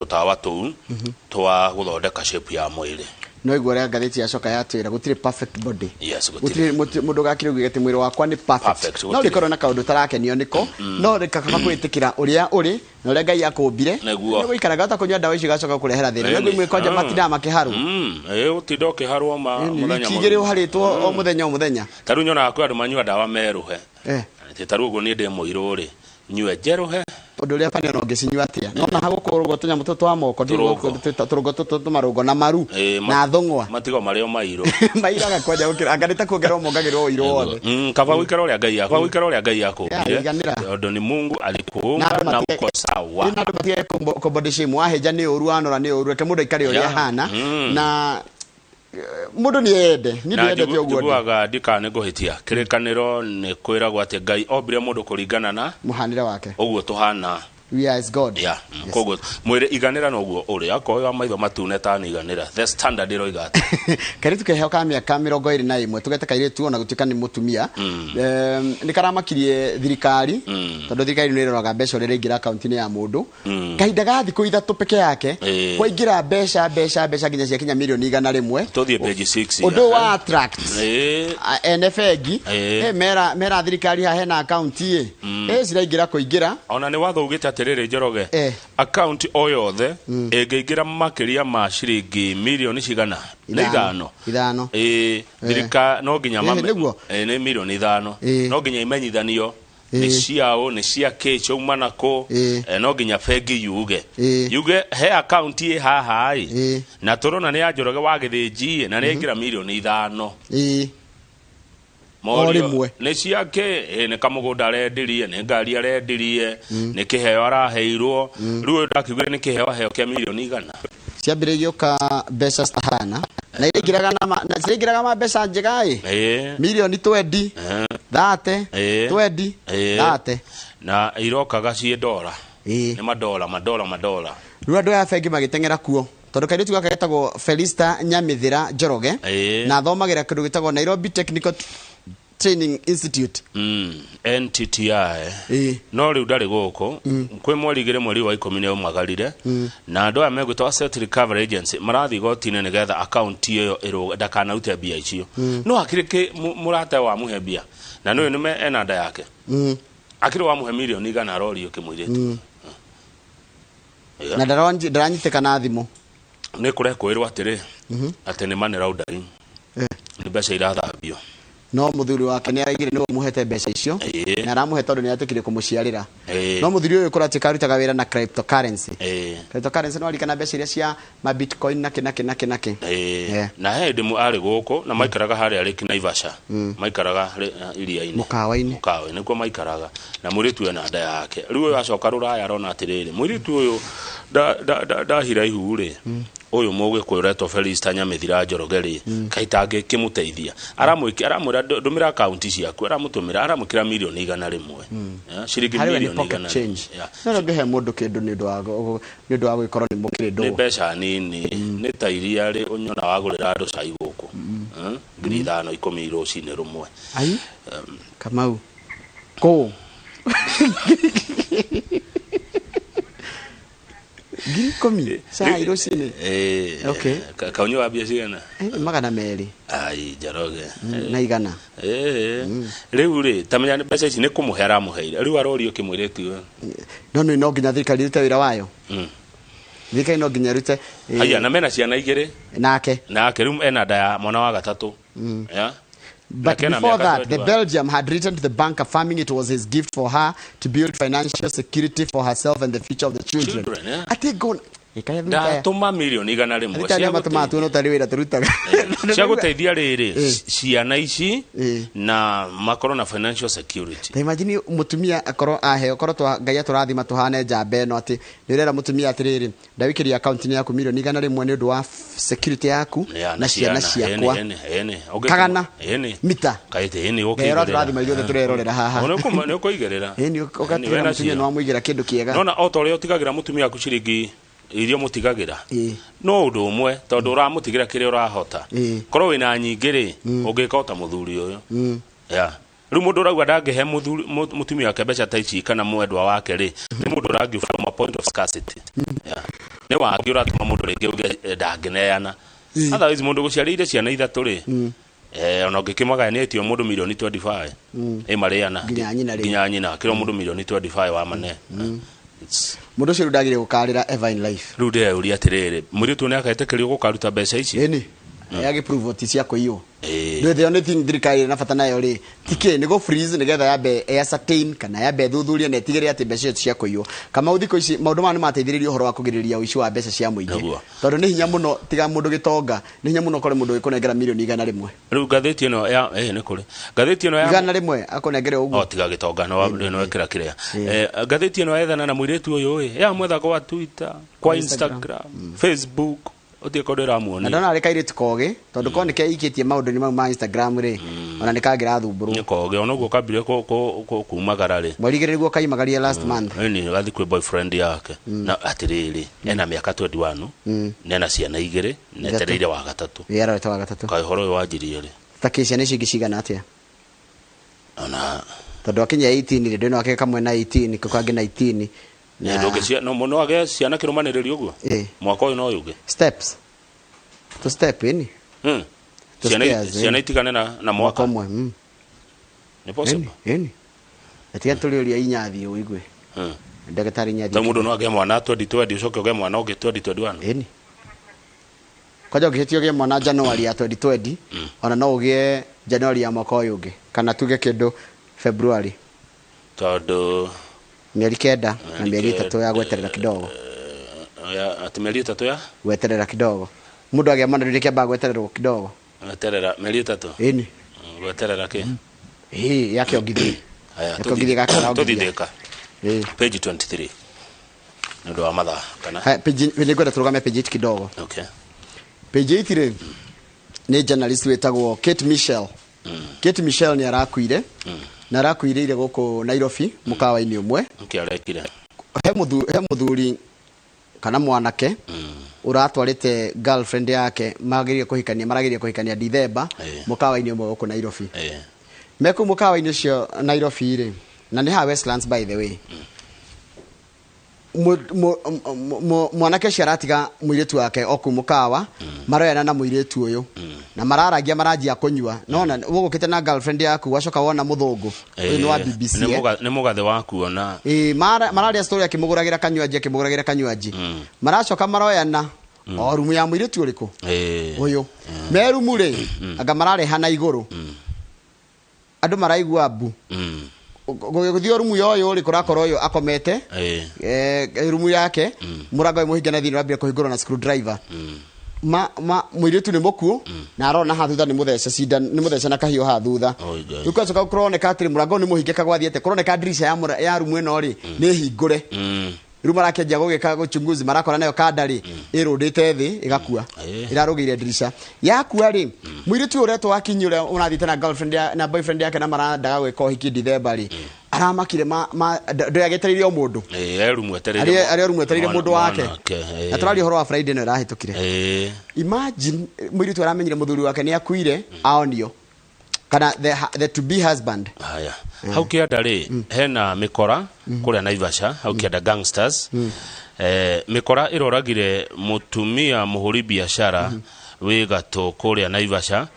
tutawa tu twa guthondeka shape ya mwili no igore ngathiti yacoka yatwira gutire perfect body. Yes, gutire mundu gakire ugete mwiri wakwa ni perfect. No rikorwo na kaundu tarakenio niko no rikakaba kwitikira uria uri no ria Ngai akumbire no guikaraga utakunywa ndawa icio gacoka kurehera thina no imwe kwanja matina makiharu utindo kiharwo muthenya kigire uharitwo o muthenya taru nyona kwa andu manyua ndawa meruhe taru ugo ni ndi muiru ri nyue jeruhe undu ria pani no ngicinywa atia no na hagukorwo tunya mutoto wa moko turugo tumarugo na maru na thongwa matigo mario mairu mairaga kwanja gukira anganita kuongerwo mongagirwo iro wothe kava wikara uria Ngai yako undu ni Mungu alikuumba na uko sawa na ndu matige body shame waheja ni uru anora ni uru ke mundu ikari uria hana na mundu ni ende ni ende te uguo ndibuaga ndikane guhitia kirikaniro ni kwiragwo ati Ngai ombire mundu kuringana na muhanire wake uguo tuhana we are as God koguo mwire iganira no uguo uri akoyo maitho matune ta ni iganira the standard iro igata karitu kehe ka miaka 21 tugete kaire tu ona gutika ni mutumia ni karamakirie thirikari tondu thirikari ni iroraga mbeca rire ingira account ni ya mundu kahinda ga thiku ithatu peke yake kwa ingira mbeca nginya cia kinya milioni 100 tuthie page 6 undu wa attract NFG mera thirikari ha hena account ciraingira kuingira ona ni watho ugite atiriri Njoroge account oyothe engegira makiria ma ciringi milioni cigana ni ithano thirika no nginya ni milioni 5 no nginya imenyithanio ni ciao ni cia kecho umanako no nginya bengi yuge he account haha na turona ni ya Njoroge wa githinji na ni ingira milioni 5 Morimwe ni ciake ni kamugunda arendirie ni ngari arendirie ni kiheo araheirwo riu ndakigure ni kiheo heo kia milioni 100 ciambirigio ka mbeca stahana na igiraga ma mbeca njegai milioni 20 30 20 30 na irokaga cie dola ni madola riu andu ya bengi magitengera kuo tondu kairitu gaka getagwo Felista Nyamithira Njoroge na thomagira kindu gitagwo Nairobi Technical Training Institute NTTI no riu ndari guku kwi mwarigire mweri wa 10 ni umagarire na andu aya megwitwa Asset Recovery Agency marathi gotine ni getha account iyo iru ndakana ute bia icio no akirike murate wa muhe bia na no ni me enanda yake akiri wa muhe milioni 100 arori ukimwiritu na daranyiteka na thimo ni kure kwirwo atiri ati ni money laundering ni mbeca irathambio no muthuri wake ni aigire ni muhete mbeca icio na aramuhe tondu ni atukire kumuciarira no muthuri uyu kurati karutaga wira na cryptocurrency no alikana mbeca iria cia ma bitcoin na kinake na he ndimu ari guku na maikaraga hari ari Naivasha maikaraga iria-ini mukawa-ini nikuo maikaraga na muritu ena nda yake riu acoka ruraya arona atiriri muritu uyu ndahira ihuri uyu muge kwiretwo Felista Nyamithira Njoroge ri kaitange kimuteithia aramwira ndumira account ciaku aramutumira aramukira milioni 100 ciringi milioni 100 no ngehe mundu kindu ni ndu wa gwikorwo ni mukire ndo ni mbeca nini ni ta iria ri unyona wagurira andu cai guku ngiri 5 10 rucini rumwe ai Kamau ko ngiri 10 saa irocini okay kaunyo abia cigana magana meri ai Njoroge na igana riu ri tamenya mbeca ici ni kumuhera muheire riu arorio kimwiritu no nginya thirikari rute wira wayo thirikari no nginya rute aya na mena ciana igiri nake riu ena nda ya mwana wa gatatu But before that, the Belgium had written to the bank affirming it was his gift for her to build financial security for herself and the future of the children. I think gone. Da toma milioni 100 rimwe cia matumatu no tari wira turutaga cia guteithia riri ciana ici na makoro na financial security. Ta imagine mutumia akoro aheo koro twa Ngai aturathima tuhane njambe no ati nirera mutumia atiriri ndawikiria account ni yaku milioni 100 ni undu wa security yaku na ciana ciakwa kagana mita kaite ene okay ndirera turathima ithuothe turerorera haha ni ukuigerera ni ukatira mutumia no amwigira kindu kiega no na otore utigagira mutumia aku ciringi irio mutigagira no undu umwe tondu uramutigira kire urahota korwo wina nyingiri ungikota muthuri uyu riu mundu ragwa ndangihe mutumia wake mbeca ta ici kana mwendwa wake ri ni mundu rangi from a point of scarcity ni wangi uratuma mundu ringi uge ndangineana otherwise mundu guciarire ciana ithatu ri ona ngikimagayanitio mundu milioni 25 mariana ginya nyina kiro mundu milioni 25 wa mane mundu cio ndagire gukarira ever in life riu de uri atiriri muri tu ne akaetekerio gukaruta mbeca ici ni yagi prove ti cia kuiyo ndo the only thing thirikari na bata nayo ri tike ni go freeze ni getha yabe ascertain kana yabe thuthuria na tigire ati mbeca cia kuiyo kama uthiko ici maundu ma ni mateithiririo horo wa kugiriria uici wa mbeca cia muingi tondu ni hinya muno tiga mundu gitonga ni hinya muno kore mundu ikunengera milioni 100 riu gatheti ino ya ni kuri gatheti ino ya 100 akunengera uguo tiga gitonga no wekira kiria gatheti ino ethana na muiretu uyu ya mwetha kwa Twitter kwa Instagram Facebook otie kodera muone ndona ari kaire tukoge tondu ko nike ikitie maundu ni ma Instagram ri ona nikagira thumburu nikoge ona guo kabire ko kumagara ri mwarigire guo kaimagaria last month ni gathi kwi boyfriend yake na atiriri ena miaka 21 nena ciana igire netereire wa gatatu yara wa gatatu kai horo wajirie ri takisha ni cigicigana atia ona tondu akinya 18 ri ndino akeka kamwe na 18 kukange na 18 ndogecia no muno age ciana kirumaniririo guo mwaka uyu no yuge steps to step in ciana itigane na mwaka umwe ni possible atiga tuliuria inyathi uigwe ndagitari nyathi ta mundu no age mwana 2020 ucoke uge mwana uge 2021 kwaja ugihetio ge mwana January ya 2020 ona no ugie January ya mwaka uyu uge kana tuge kindu February tondu mieri kenda na mieri 3 ya gweterera kidogo ya ati mieri 3 ya gweterera kidogo mundu agia mwana ndike ba gweterera kidogo gweterera mieri 3 gweterera ke yake ogithi haya ogithi gakara tuditheka page 23 ndo wa matha kana page ni gweta turugame page 8 kidogo okay page 8 ni journalist wetagwo Kate Michelle Kate Michelle ni arakuire na arakuire guku Nairobi mukawa-ini umwe nkiarekire he muthuri kana mwanake uratwarite girlfriend yake maragirie kuhikania December mukawa-ini umwe guku Nairobi meku mukawa-ini cio Nairobi ri na ni ha Westlands by the way mwanake sharatiga muiretu wake oku mukawa maroyana na muiretu uyu na mararagia marajia kunyua nona ugukite na girlfriend yaku wacoka wona muthungu uyu wa BBC ni mugathe waku ona mararia story akimuguragira kanywaji maracoka maroyana o rumu ya muiretu uriku uyu merumu ri anga mararehana iguru andu maraigua mbu guthio rumu yoyo ri kurakoro yo akomete rumu yake murango muhinga na thini wambia kuhingurwa na screwdriver muiretu ni muku na arona ha thutha ni mutheca na kahio ha thutha ukacoka kuroneka atiri murango ni muhingika gwathiete kuroneka dirisha ya rumu ino ri ni hingure rumu rakenja gugika guchunguzi marakora nayo kadari irundite thi igakua irarugire dirisha yakua ri muiretu uretwo akinyure unathite na girlfriend na boyfriend yake na marandaga gwika uhiki December ri aramakire ndoyageteririo mundu rumu etereire mundu wake atrali horo wa Friday no rahitukire imagine muiretu aramenyire muthuri wake ni akuire aonio kana the to be husband haya hau kianda ri hena mikora kuria Naivasha hau kianda gangsters mikora iroragire mutumia muhuri biashara wi gato kuria Naivasha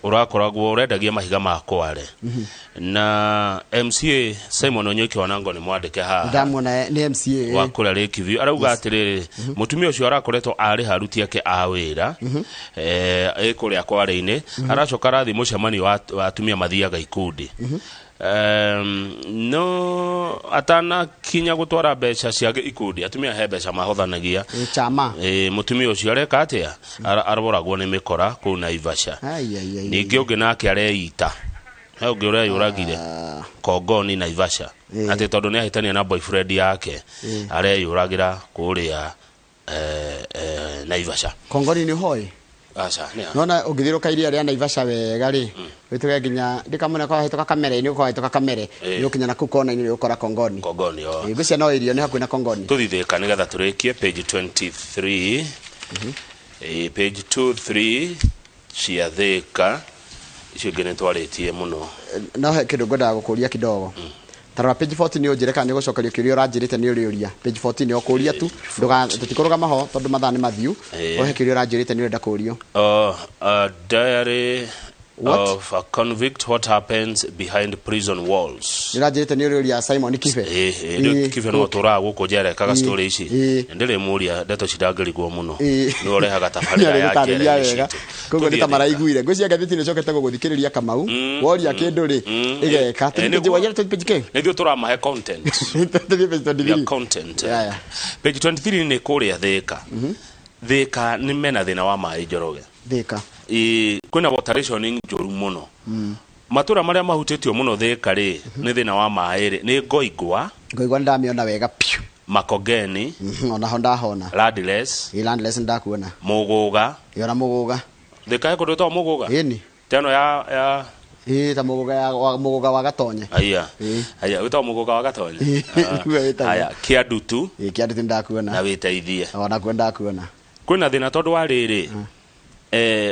urakoragwo urendagia mahiga ma kware na MCA Simon Onyoki wanango ni mwandike ha ndamona ni MCA wa kuria Lake View arauga atiriri mutumia ucio arakoretwo ari haruti yake awira kuria kware-ini aracoka rathi mucemani wa atumia mathiaga ikundi no atana kinya gutwara mbeca cia ikundi atumia he mbeca mahothanagia chama mutumia ucio areka atia arboragwo ni mikora ku Naivasha ningi ungi nake areita he ungi uria yuragire Kongoni Naivasha ati tondu ni ahitania na boyfriend yake areyuragira kuria Naivasha Kongoni ni hoi acha nona ugithiruka iria ria Naivasha wega ri wituge nginya ndikamona kwa hitoka kamera ni kwa hitoka kamera yukinya na kukona ni ukora Kongoni yo ngwicia no irio ni hakuina Kongoni tuthitheka nigetha turikie page 23 page 23 ciatheka icio ngene twaritie muno no he kindu ngoda gukuria kidogo tarwa page 14 ni unjireka ni gucokerio kirio ranjirite ni uriuria page 14 ni ukuria tu nduga tutikuruga maho tondu mathani mathiu ohe kirio ranjirite ni urenda kurio diary of a convict, what happens behind prison walls. Nirajete ni uriuria Simon Kife ndio Kife no tora guko jere kaga story ici ndire muria ndeto cidangaligwo muno ni orehaga tabarira ya jere kogo ni tamaraiguire ngwiciria gathiti ni cokete guguthikiriria Kamau woria kindu ri igeka tuje wajera to page ke ndio tora mahe content ya content page 23 ni kuria thika thika ni mena thina wa mai Njoroge thika kwina wateration njoru muno matura maria mahutitio muno thika ri ni thina wa mai ri ni ngoigwa ndamiona wega piu Makogeni ona honda hona landless ndakuona muguga yona muguga thika ko ndo muguga ini teno ya ta muguga wa gatonye aya uta muguga wa gatonye aya kiadutu ndakuona na witeithie ona kwenda kuona kwina thina tondu wa riri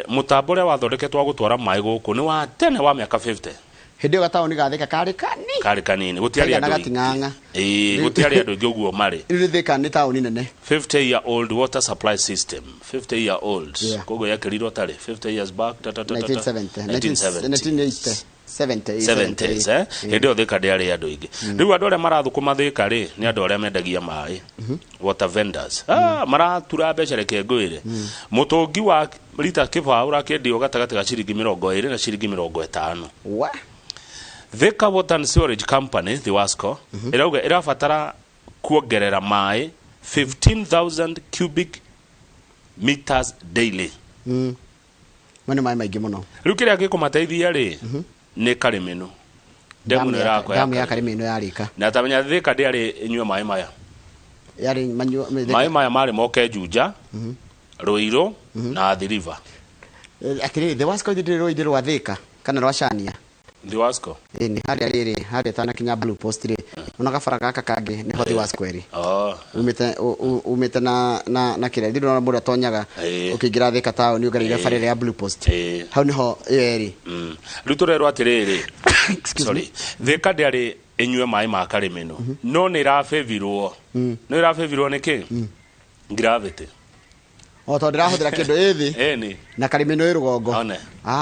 mutambo ria wathondeketwo gutwara mai guku ni wa tene wa miaka 50 hindio gataoni gathika kari kanini gutiari andu giguo mari thika ni taoni nene 50 year old water supply system 50 year old kogo yakirirwo tari 50 years back 1970 hindio thika ndiari andu ingi riu andu aria marathukuma thika ri ni andu aria mendagia mai water vendors maratura mbeca reke ngwire mutungi wa lita kibao rakendio gatagati ga ciringi 20 na ciringi 50 Thika Water and Sewerage Company, the Wasco, irafatara kuongerera mai 15,000 cubic meters daily. Mwana mai maigi muno. Riu kiria gikumateithia ri ni Karimeno. Damu ya Karimeno yarika. Na tamenya Thika ndiari inyua mai maya. Yari mai maya mari moke Juja, Ruiru na Athi River. Atiri the Wasco ndiro rwa Thika kana rwa Shania. The Wasco ni hari tana kinya blue post ri ona gabara gaka kangi ni hothi Wasco eri umete na kire ndiro na mura tonyaga ukigira Thika town ugarire farire ya blue post hau niho eri rutorero atiriri sorry Thika ndiari enywe mai ma Karimeno no ni rafevirwo niki gravity to ndirahuthira kindu ithi na Karimeno irugongo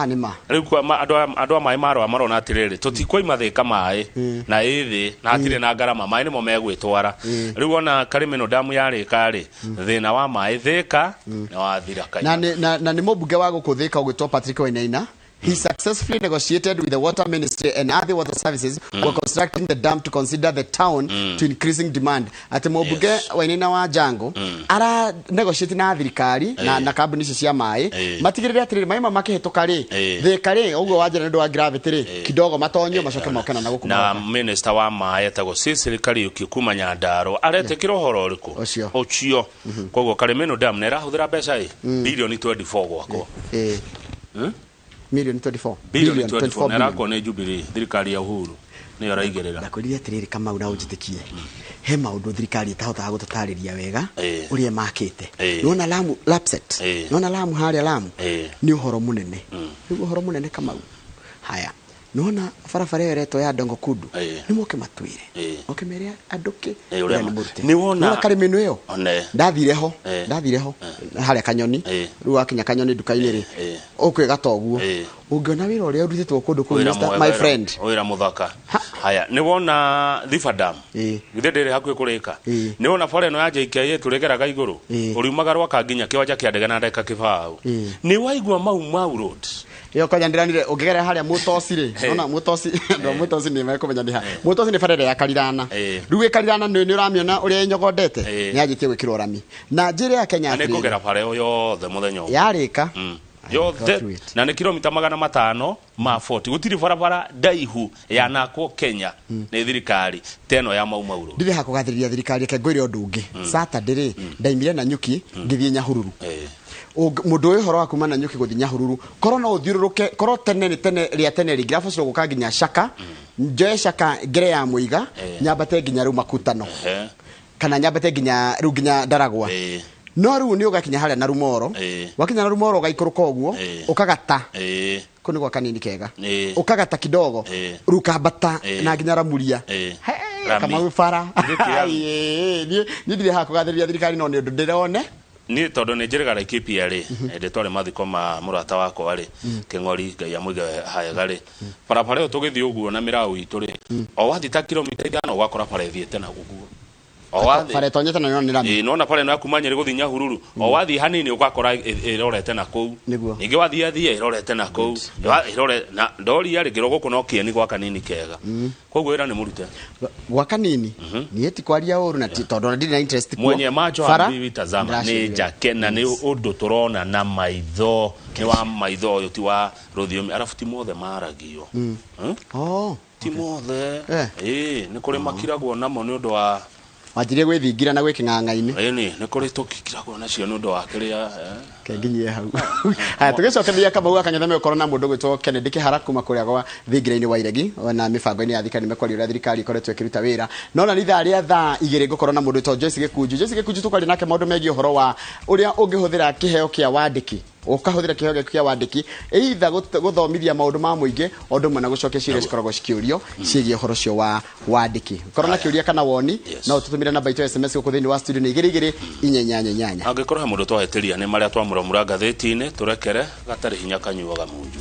ni ma riu kwa andu mai maro marona atiriri tutikoima Thika mai na ithi na atire na ngarama mai nimo megwitwara riu ona Karimeno damu yarika ri thina wa mai Thika na wa thiraka na ni mubunge wa gukuthika ugitwa Patrick Wainaina. He successfully negotiated with the water ministry and other water services were constructing the dam to consider the town to increasing demand. Ati mubunge Wainaina wa Jango ara negotiate na thirikari na kambuni cia mai matigirire atiri mai makihituka ri Thika ri uguo wajira ndu wa gravity ri kidogo matonyo macoke mokana na gukuma na minister wa mai atago sirikari ukikuma Nyandarua aretekira uhoro uriku ucio koguo Karimeno dam nera huthira mbeca bilioni 24 gwako million 24 billion 24 nera ko ne Jubilee thirikari ya Uhuru ni araigerera ndakuria tiriri kama una unjitikie he maundu thirikari itahotaga gututariria wega uria makite nona Lamu lapset nona Lamu haria Lamu ni uhoro munene ni uhoro munene kama haya nona farafara yereto ya Dongo Kudu ni moke matwire okemeria aduke ni wona Karimeno yo ndathireho haria Kanyoni ru akinya Kanyoni dukaini ri okwe gatoguo ungiona wira uria urutitwo kundu ku my friend oira muthaka haya ni wona Thifa Dam githedere hakwe kurika ni wona fore no ya JKA turegeraga iguru uriumaga rwaka nginya kiwanja kia ndege na ndeka kibao ni waigua mau road yo kanya ndiranire ungegera haria mutosi ri ona mutosi ni mekumenya ni ha mutosi ni farere ya Karirana ruwe Karirana ni uramiona uria nyogodete ni ajitie gwikirwo rami na njire ya Kenya ni kugera fare yo the muthenyo yarika yo na ni kilomita 500 ma 40 gutiri barabara ndaihu ya nakwo Kenya ni thirikari teno ya maumauro ndire hakugathiriria thirikari ke ngwire undu ungi Saturday ndaimire na nyuki ngithie Nyahururu mundu uyu horo akuma na nyuki guthi Nyahururu koro no uthiururuke koro tene ria tene rigrafu ciro guka nginya Shaka njoe Shaka ngere ya muiga nyambate nginya ru makutano kana nyambate nginya ru nginya Ndaragwa no riu ni ugakinya haria na rumoro wakinya na rumoro ugaikũrũka ũguo ukagata kuni gwa kanini kega ukagata kidogo rukambata na nginya ramuria kama wifara ni ndire hakugathĩrĩria thirikari no nĩ ũndũ ndĩrone ni tondu ni njĩrĩga KPR ende twari mathiko ma murata wakwa ri Kĩng'ori Ngai amũige hayega ri barabara ĩyo tũgĩthiĩ ũguo na mĩraũ itũ ri o wathi ta kilomita 5 ugakora bara ĩthiĩte na ũguo o wathi bara tonyete na nĩ rami nona pale na kumanya gũthiĩ Nyahururu o wathi hanini ugakora ĩrorete na kũu ningĩ wathi ĩrorete na kũu ĩrore na ndori ya rĩgĩro gũkũ no kĩeni gwa kanini kega koguo ĩra nĩ mũrute gwa kanini ni eti kwaria ũru na tondu ndĩ na interest kwa mwenye macho habibi tazama ni jake na ni ũndũ tũrona na maitho ni wa maitho ũyũ ti wa rũthiomi arabu ti mothe maragio ti mothe nĩ kũrĩ makiragwo namo nĩ ũndũ wa wajire gwithingira na gwiking'ang'a-ini ni kuri tukikiragwo nacio ni undu wa kiria kenginyie hau haya tugicokeria kama uga kanyatha me korona mundu gwitwo Kennedy Kihara kuma kuria gwa thingira-ini wa iregi na mibango-ini ya thikari mekwari uria thirikari ikoretwo ikiruta wira no na ithaa ria thaa 2 gukorwo na mundu gwitwo Joyce Gĩkunju tukari nake maundu megie uhoro wa uria ungihuthira kiheo kia wandiki ukahuthira kiheo kia wandiki either guthomithia maundu ma muingi ondu mwe na gucokia ciria cikoragwo cikiurio ciĩgie uhoro cio wa wandiki korona kiuria kana woni no tutumire namba itu SMS guku thiini wa studio ni 22 angikorwo he mundu twaheteria ni maria Kumuramura Magathiti-ini turekere gatari hinya kanyuaga munju